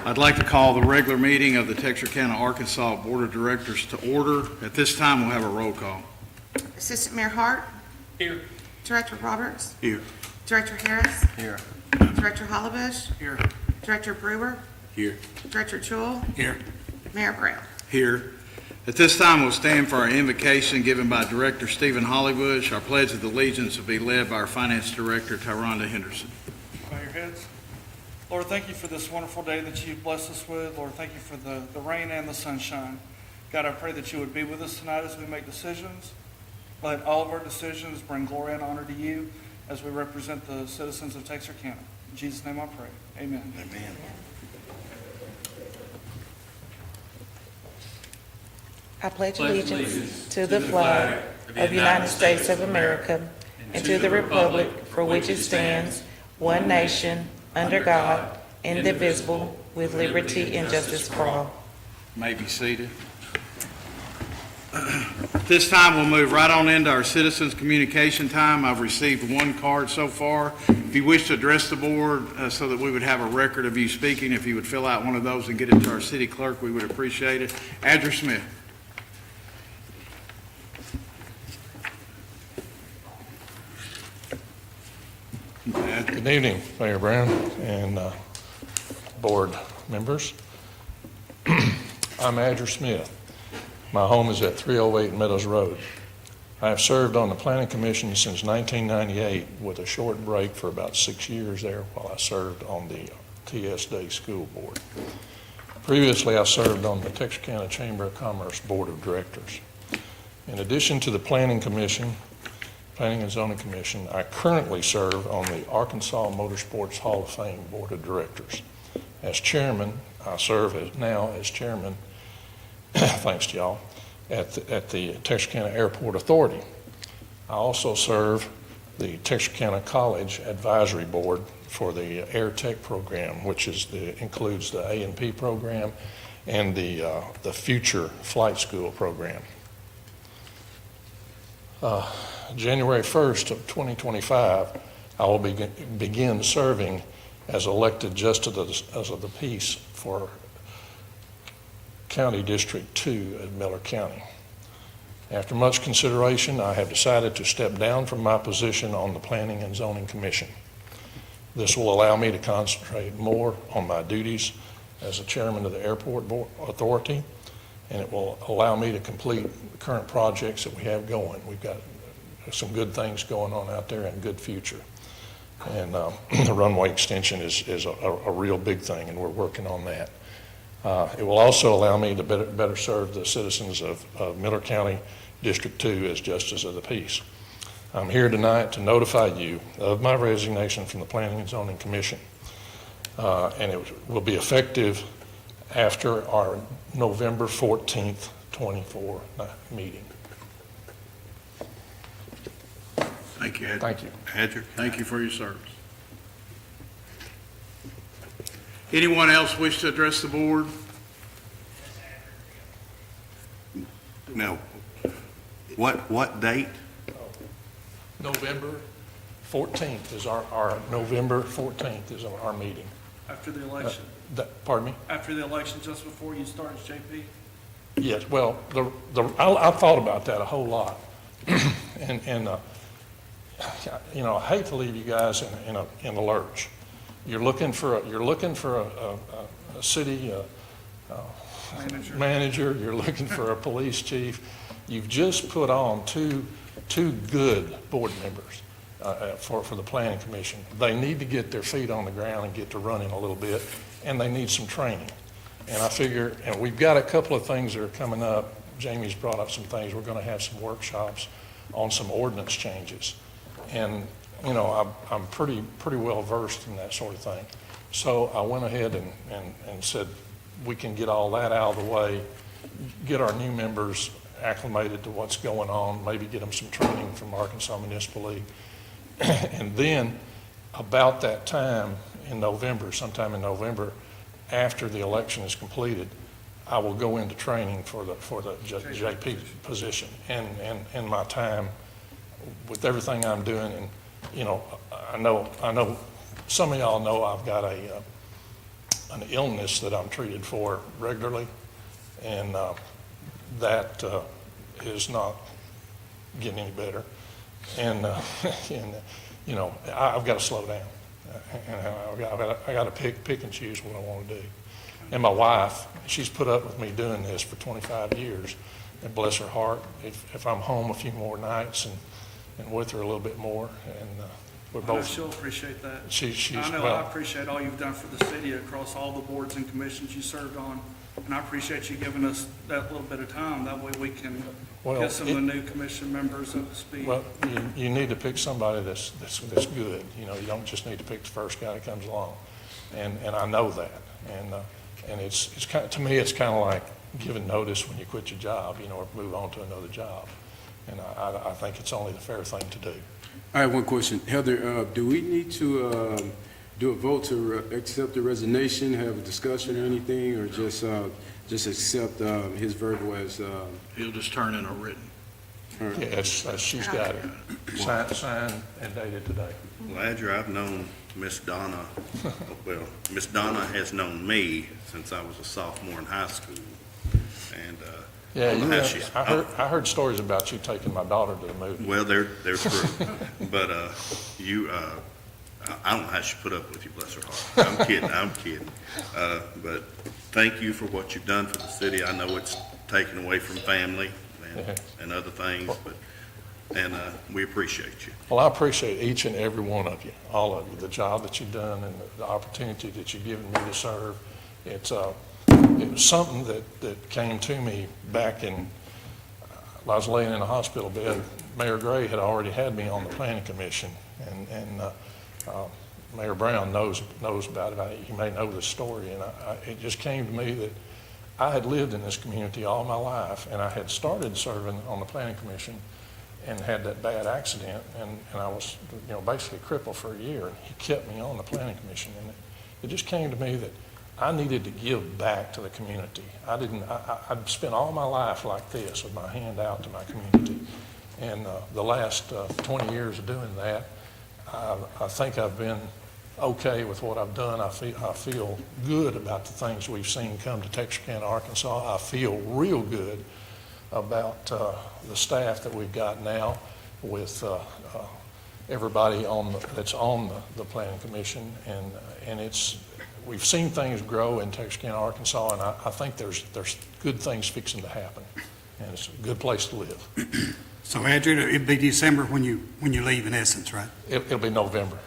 I'd like to call the regular meeting of the Texarkana, Arkansas Board of Directors to order. At this time, we'll have a roll call. Assistant Mayor Hart. Here. Director Roberts. Here. Director Harris. Here. Director Hollibush. Here. Director Brewer. Here. Director Jewell. Here. Mayor Brown. Here. At this time, we'll stand for our invocation given by Director Stephen Hollybush. Our Pledge of Allegiance will be led by our Finance Director, Tyronda Henderson. Bow your heads. Lord, thank you for this wonderful day that you've blessed us with. Lord, thank you for the rain and the sunshine. God, I pray that you would be with us tonight as we make decisions. Let all of our decisions bring glory and honor to you as we represent the citizens of Texarkana. In Jesus' name I pray. Amen. Amen. I pledge allegiance to the flag of the United States of America and to the republic for which it stands, one nation, under God, indivisible, with liberty and justice for all. May be seated. At this time, we'll move right on into our citizens' communication time. I've received one card so far. If you wish to address the board so that we would have a record of you speaking, if you would fill out one of those and get it to our city clerk, we would appreciate it. Andrew Smith. Good evening, Mayor Brown and board members. I'm Andrew Smith. My home is at 308 Meadows Road. I have served on the Planning Commission since 1998 with a short break for about 6 years there while I served on the TSD School Board. Previously, I served on the Texarkana Chamber of Commerce Board of Directors. In addition to the Planning and Zoning Commission, I currently serve on the Arkansas Motorsports Hall of Fame Board of Directors. As chairman, I serve now as chairman, thanks to y'all, at the Texarkana Airport Authority. I also serve the Texarkana College Advisory Board for the Air Tech program, which includes the A&P program and the Future Flight School program. January 1st of 2025, I will begin serving as elected justice of the peace for County District 2 at Miller County. After much consideration, I have decided to step down from my position on the Planning and Zoning Commission. This will allow me to concentrate more on my duties as the chairman of the Airport Authority, and it will allow me to complete the current projects that we have going. We've got some good things going on out there and a good future. And the runway extension is a real big thing, and we're working on that. It will also allow me to better serve the citizens of Miller County District 2 as Justice of the Peace. I'm here tonight to notify you of my resignation from the Planning and Zoning Commission, and it will be effective after our November 14th, 24 meeting. Thank you, Andrew. Thank you. Andrew, thank you for your service. Anyone else wish to address the board? No. What date? November 14th is our November 14th is our meeting. After the election. Pardon me? After the election, just before you start as JP? Yes, well, I thought about that a whole lot. and you know, I hate to leave you guys in a lurch. You're looking for a city manager. You're looking for a police chief. You've just put on two good board members for the Planning Commission. They need to get their feet on the ground and get to running a little bit, and they need some training. And I figure, and we've got a couple of things that are coming up. Jamie's brought up some things. We're going to have some workshops on some ordinance changes. And, you know, I'm pretty well versed in that sort of thing. So I went ahead and said, we can get all that out of the way, get our new members acclimated to what's going on, maybe get them some training from Arkansas Municipal League. And then about that time in November, sometime in November, after the election is completed, I will go into training for the JP position. And my time with everything I'm doing, and you know, I know some of y'all know I've got a an illness that I'm treated for regularly, and that is not getting any better. And, and I've got to slow down. And I got to pick and choose what I want to do. And my wife, she's put up with me doing this for 25 years, and bless her heart, if I'm home a few more nights and with her a little bit more, and we're I know both. she'll appreciate that. She's I know well. I appreciate all you've done for the city across all the boards and commissions you served on, and I appreciate you giving us that little bit of time. That way we can Well, get some of the new commission members up to speed. Well, you need to pick somebody that's good. You don't just need to pick the first guy that comes along. And I know that. And it's kind of, to me, it's kind of like giving notice when you quit your job, or move on to another job. And I think it's only the fair thing to do. I have one question. Heather, do we need to do a vote to accept the resignation, have a discussion or anything, or just accept his verbal as? He'll just turn in a written. Yeah, she's got it. Signed and dated today. Well, Adger, I've known Miss Donna, well, Miss Donna has known me since I was a sophomore in high school. And, Yeah, I don't know how she's- I heard stories about you taking my daughter to the movie. Well, they're true. But, I don't know how she put up with you, bless her heart. I'm kidding. But thank you for what you've done for the city. I know it's taken away from family and other things, and we appreciate you. Well, I appreciate each and every one of you, all of you, the job that you've done and the opportunity that you've given me to serve. It was something that came to me back in, I was laying in a hospital bed. Mayor Gray had already had me on the planning commission, and Mayor Brown knows about it. He may know this story, and it just came to me that I had lived in this community all my life, and I had started serving on the planning commission and had that bad accident, and I was basically crippled for a year, and he kept me on the planning commission. And it just came to me that I needed to give back to the community. I'd spent all my life like this, with my hand out to my community. And the last 20 years of doing that, I think I've been okay with what I've done. I feel good about the things we've seen come to Texarkana, Arkansas. I feel real good about the staff that we've got now with everybody that's on the planning commission, and we've seen things grow in Texarkana, Arkansas, and I think there's good things fixing to happen, and it's a good place to live. So Andrew, it'd be December when you leave in essence, right? It'll be November.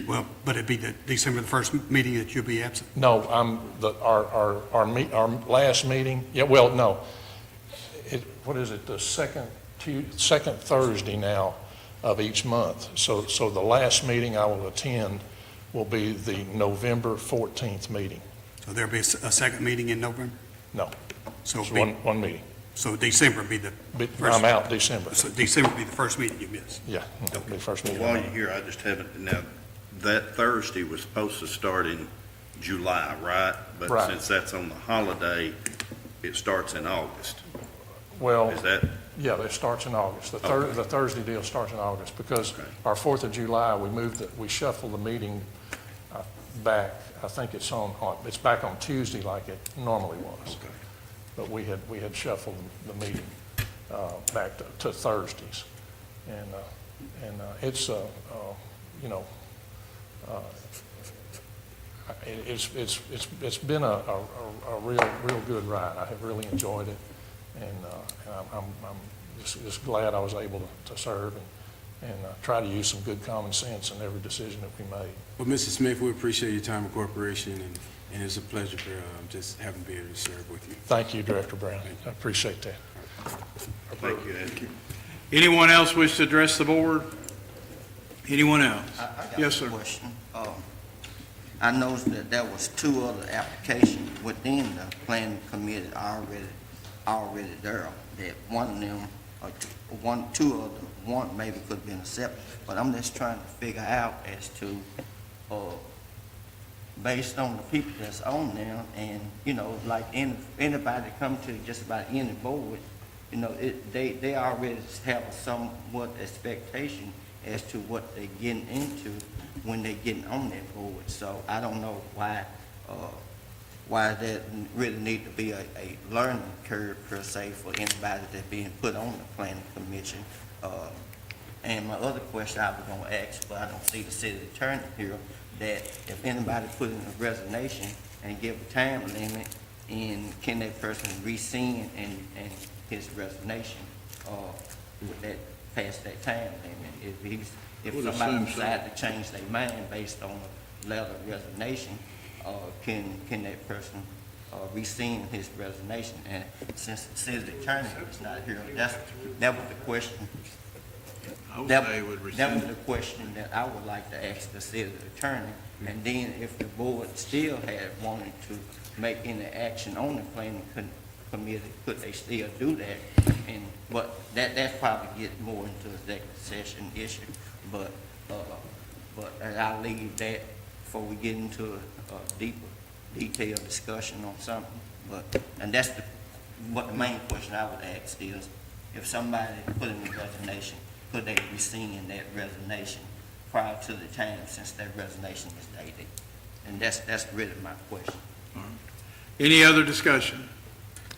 Well, but it'd be the December the first meeting that you'll be absent. No, our last meeting. Yeah, well, no. What is it? The second Thursday now of each month. So the last meeting I will attend will be the November 14th meeting. So there'll be a second meeting in November? No, So it's it'll be- one meeting. so December would be the first. I'm out December. So December would be the first meeting you miss. Yeah, it'll be the first meeting. While you're here, I just haven't, now, that Thursday was supposed to start in July, right? But Right. since that's on the holiday, it starts in August. Well, Is that, yeah, it starts in August. The Thursday deal starts in August because Okay. our 4th of July, we shuffled the meeting back. I think it's back on Tuesday like it normally was. okay. But we had shuffled the meeting back to Thursdays. And it's, it's been a real good ride. I have really enjoyed it. And I'm just glad I was able to serve and try to use some good common sense in every decision that we made. Well, Mr. Smith, we appreciate your time and cooperation, and it's a pleasure for just having been able to serve with you. Thank you, Director Brown. I appreciate that. Thank you, Ed. Anyone else wish to address the board? Anyone else? I got Yes, a sir. question. I noticed that there was 2 other applications within the planning committee already there. That one of them, or two of them, one maybe could have been accepted. But I'm just trying to figure out as to, based on the people that's on there, and, like anybody come to just about any board, they already have a somewhat expectation as to what they're getting into when they're getting on that board. So I don't know why why that really need to be a learning curve per se for anybody that's being put on the planning commission. And my other question I was gonna ask, but I don't see the city attorney here, that if anybody put in a resignation and give a time limit, and can that person rescind and his resignation, would that pass that time limit? If Would somebody assume so. decide to change their mind based on a letter of resignation, can that person rescind his resignation? And since the city attorney is not here, that was the question. I would That say it would that was rescind. the question that I would like to ask the city attorney. And then if the board still had wanted to make any action on the planning committee, could they still do that? But that's probably get more into the executive session issue. But I'll leave that before we get into a deeper, detailed discussion on something. And that's what the main question I would ask is, if somebody put in a resignation, could they rescind that resignation prior to the time since that resignation is dated? And that's really my question. Any other discussion?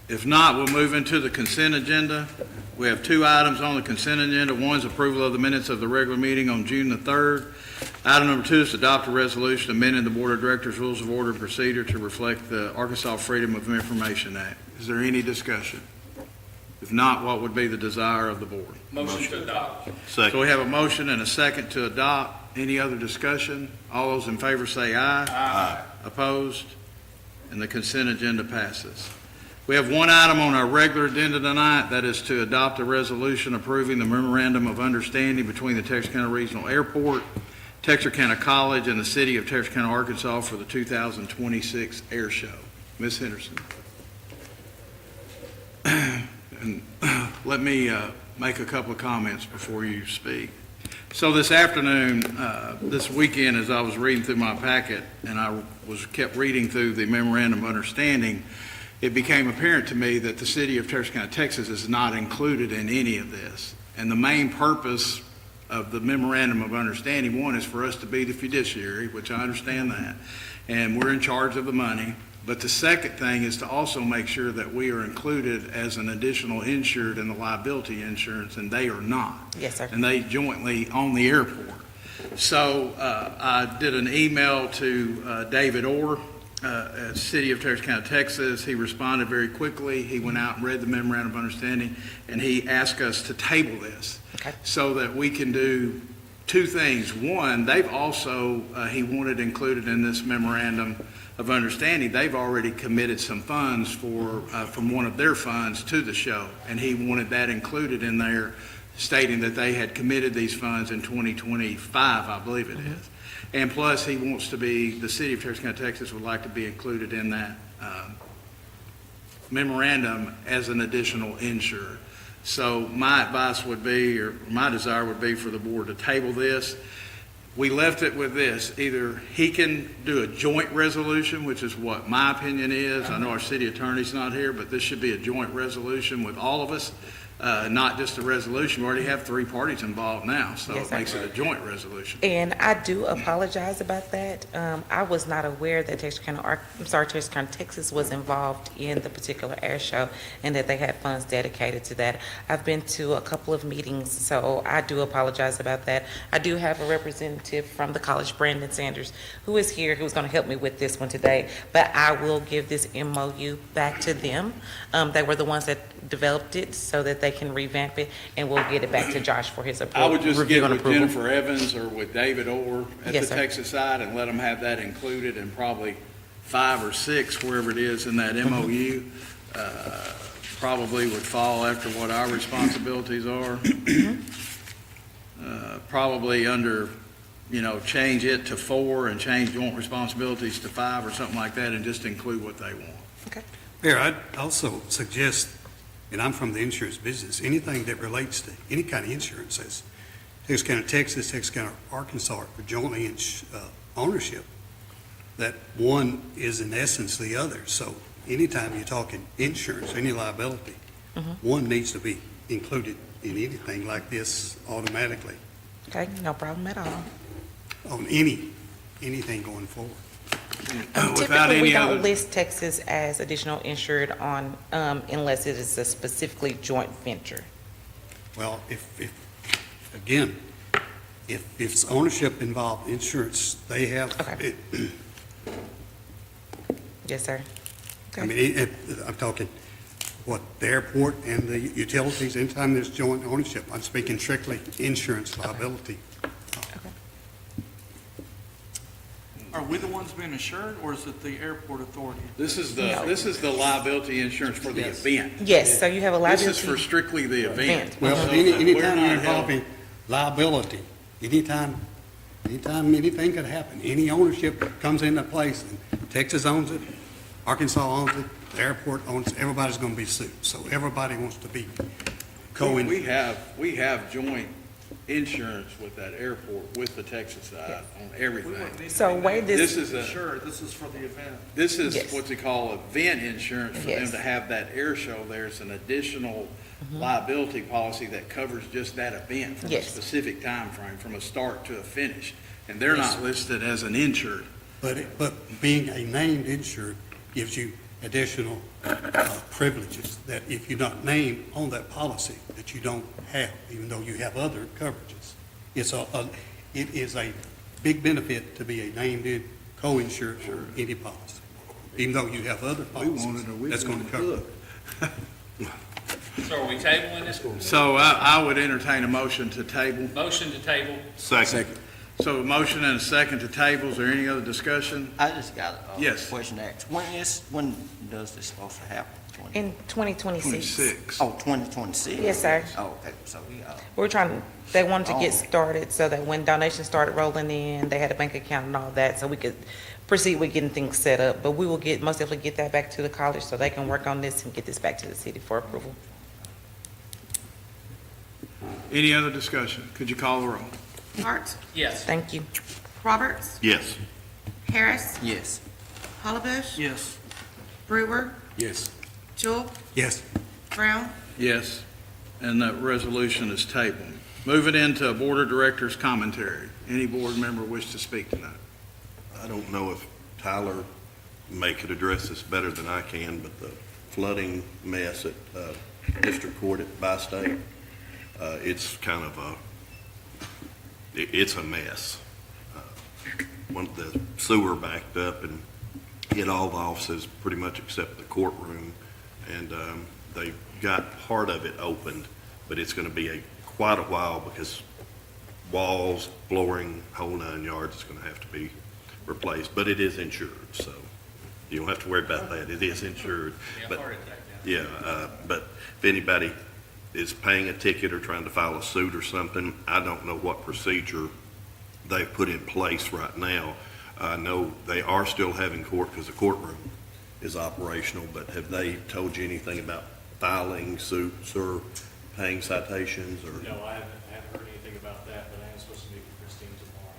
If not, we'll move into the consent agenda. We have two items on the consent agenda. One is approval of the minutes of the regular meeting on June the 3rd. Item number 2 is to adopt a resolution amending the Board of Directors Rules of Order and Procedure to reflect the Arkansas Freedom of Information Act. Is there any discussion? If not, what would be the desire of the board? Motion to adopt. So Second. we have a motion and a second to adopt. Any other discussion? All those in favor say aye. Aye. Opposed? And the consent agenda passes. We have one item on our regular agenda tonight, that is to adopt a resolution approving the memorandum of understanding between the Texarkana Regional Airport, Texarkana College, and the City of Texarkana, Arkansas for the 2026 Air Show. Ms. Henderson. And let me make a couple of comments before you speak. So this afternoon, this weekend, as I was reading through my packet, and I kept reading through the memorandum of understanding, it became apparent to me that the city of Texarkana, Texas is not included in any of this. And the main purpose of the memorandum of understanding, one, is for us to be the fiduciary, which I understand that, and we're in charge of the money. But the second thing is to also make sure that we are included as an additional insured in the liability insurance, and they are not. Yes, sir. And they jointly own the airport. So I did an email to David Orr at City of Texarkana, Texas. He responded very quickly. He went out and read the memorandum of understanding, and he asked us to table this Okay. so that we can do two things. One, they've also, he wanted included in this memorandum of understanding, they've already committed some funds from one of their funds to the show, and he wanted that included in there, stating that they had committed these funds in 2025, I believe it is. And plus, he wants to be, the city of Texarkana, Texas would like to be included in that memorandum as an additional insured. So my advice would be, or my desire would be, for the board to table this. We left it with this: either he can do a joint resolution, which is what my opinion is. I know our city attorney's not here, but this should be a joint resolution with all of us, not just a resolution. We already have 3 parties involved now, so Yes, it sir. makes it a joint resolution. And I do apologize about that. I was not aware that Texarkana, Texas was involved in the particular air show and that they had funds dedicated to that. I've been to a couple of meetings, so I do apologize about that. I do have a representative from the college, Brandon Sanders, who is here, who's going to help me with this one today, but I will give this MOU back to them. They were the ones that developed it so that they can revamp it, and we'll get it back to Josh for his approval. I would just review get and with approval. Jennifer Evans or with David Orr at the Yes, sir. Texas side and let them have that included, and probably 5 or 6, wherever it is in that MOU, probably would fall after what our responsibilities are. Probably under, change it to 4 and change joint responsibilities to 5 or something like that, and just include what they want. Mayor, I'd also suggest, and I'm from the insurance business, anything that relates to any kind of insurances, Texarkana, Texas, Texarkana, Arkansas are jointly in ownership, that one is in essence the other. So anytime you're talking insurance, any liability, one needs to be included in anything like this automatically Okay, no problem at all. on anything going forward. Without Typically, we any other, don't list Texas as additional insured on, unless it is a specifically joint venture. Well, again, if it's ownership involved, insurance, they have, Okay. Yes, sir. I mean, I'm talking, what, the airport and the utilities, anytime there's joint ownership, I'm speaking strictly insurance liability. Are we the ones being assured, or is it the airport authority? this is the liability insurance for the event. Yes, so you have a This liability. is for strictly the event. Event. Well, So but we're anytime not you're held- involving liability, anytime anything could happen, any ownership comes into place, and Texas owns it, Arkansas owns it, the airport owns it, everybody's gonna be sued. So everybody wants to be co-insured. We have joint insurance with that airport, with the Texas side on We everything. wouldn't need to So be way named this- This is a, Sure, this is for the event. this is Yes. what they call event insurance, for them Yes. to have that air show. There's an additional liability policy that covers just that event from a Yes. specific time frame, from a start to a finish. And they're not listed as an insured. But being a named insured gives you additional privileges that if you're not named on that policy, that you don't have, even though you have other coverages. It is a big benefit to be a named co-insured for any policy, even though you have other policies that's going to cover it. So are we tabling this? So I would entertain a motion to table. Motion to table. Second. So a motion and a second to table. Is there any other discussion? I just got a Yes. question to ask. When does this supposed to happen? In 2026. 26. Oh, 2026? Yes, sir. Oh, okay, so we, We're trying, they wanted to get Oh. started so that when donations started rolling in, they had a bank account and all that, so we could proceed with getting things set up. But we will most definitely get that back to the college so they can work on this and get this back to the city for approval. Any other discussion? Could you call the roll? Hart, Yes. Thank you. Roberts, Yes. Harris, yes. Hollabush, Yes. Brewer, Yes. Jewell, Yes, Brown, Yes, and that resolution is tabled. Moving into Board of Directors commentary. Any board member wish to speak tonight? I don't know if Tyler could address this better than I can, but the flooding mess at District Court at Bi-State, it's kind of it's a mess. The sewer backed up and hit all the offices pretty much except the courtroom, and they got part of it opened, but it's going to be quite a while because walls, flooring, whole 9 yards is going to have to be replaced, but it is insured, so you don't have to worry about that. It is insured. But but if anybody is paying a ticket or trying to file a suit or something, I don't know what procedure they've put in place right now. I know they are still having court because the courtroom is operational, but have they told you anything about filing suits or paying citations or? No, I haven't heard anything about that, but I am supposed to meet with Christine tomorrow.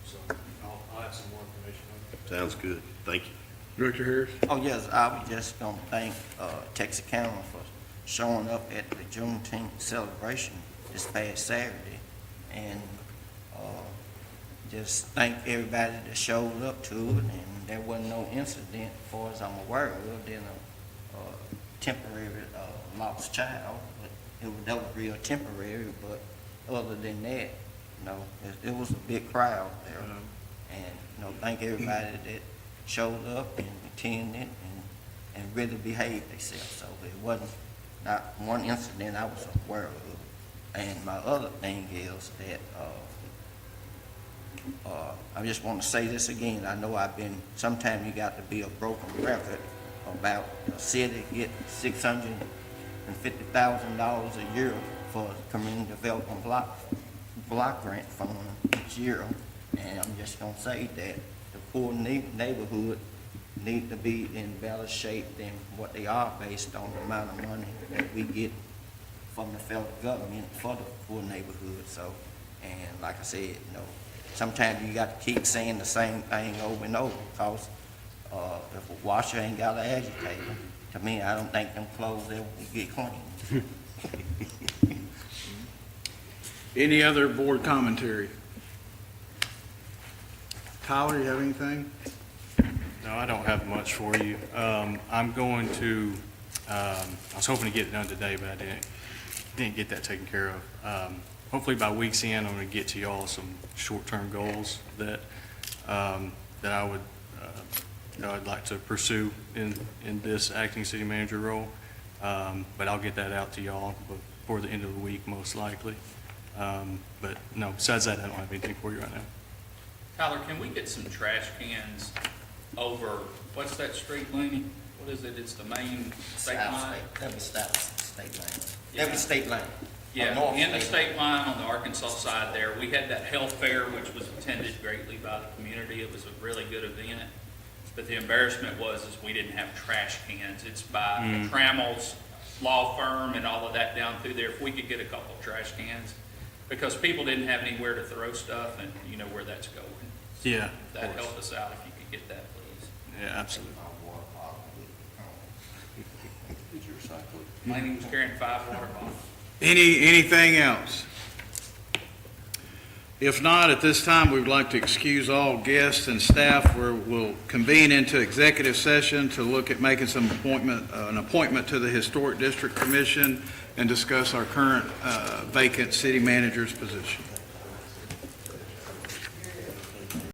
So I'll have some more information on it. Sounds good. Thank you. Director Harris? Oh, yes, I was just gonna thank, Texas County for showing up at the Juneteenth celebration this past Saturday. And, just thank everybody that showed up to it, and there wasn't no incident, as far as I'm aware of, than a temporary, lost child. But that was real temporary, but other than that, it was a big crowd there. And, thank everybody that showed up and attended and really behaved themselves. So it wasn't not one incident I was aware of. And my other thing is that, I just want to say this again. I know sometimes you got to be a broken record about the city getting $650,000 a year for the community development block grant fund each year. And I'm just going to say that the poor neighborhood need to be in better shape than what they are based on the amount of money that we get from the federal government for the poor neighborhood. So, and like I said, sometimes you got to keep saying the same thing over and over, because if a washer ain't got an agitator, to me, I don't think them clothes ever will get clean. Any other board commentary? Tyler, you have anything? No, I don't have much for you. I'm going to, I was hoping to get it done today, but I didn't get that taken care of. Hopefully by week's end, I'm going to get to y'all some short-term goals that I would, that I'd like to pursue in this acting city manager role. But I'll get that out to y'all before the end of the week, most likely. But no, besides that, I don't have anything for you right now. Tyler, can we get some trash cans over, what's that street, Laney? What is it? It's the main state line? That'd be state line. Yeah. That'd be state line. Yeah, North in the state line on the Arkansas side there, we had that health fair, which was attended greatly by the community. It was a really good event. But the embarrassment is we didn't have trash cans. It's by the Trammell's law firm and all of that down through there. If we could get a couple trash cans, because people didn't have anywhere to throw stuff, and you know where that's going. Yeah. That'd help us out if you could get that, please. Yeah, absolutely. Laney was carrying 5 water bottles. Anything else? If not, at this time, we would like to excuse all guests and staff. We'll convene into executive session to look at making an appointment to the Historic District Commission and discuss our current vacant city manager's position.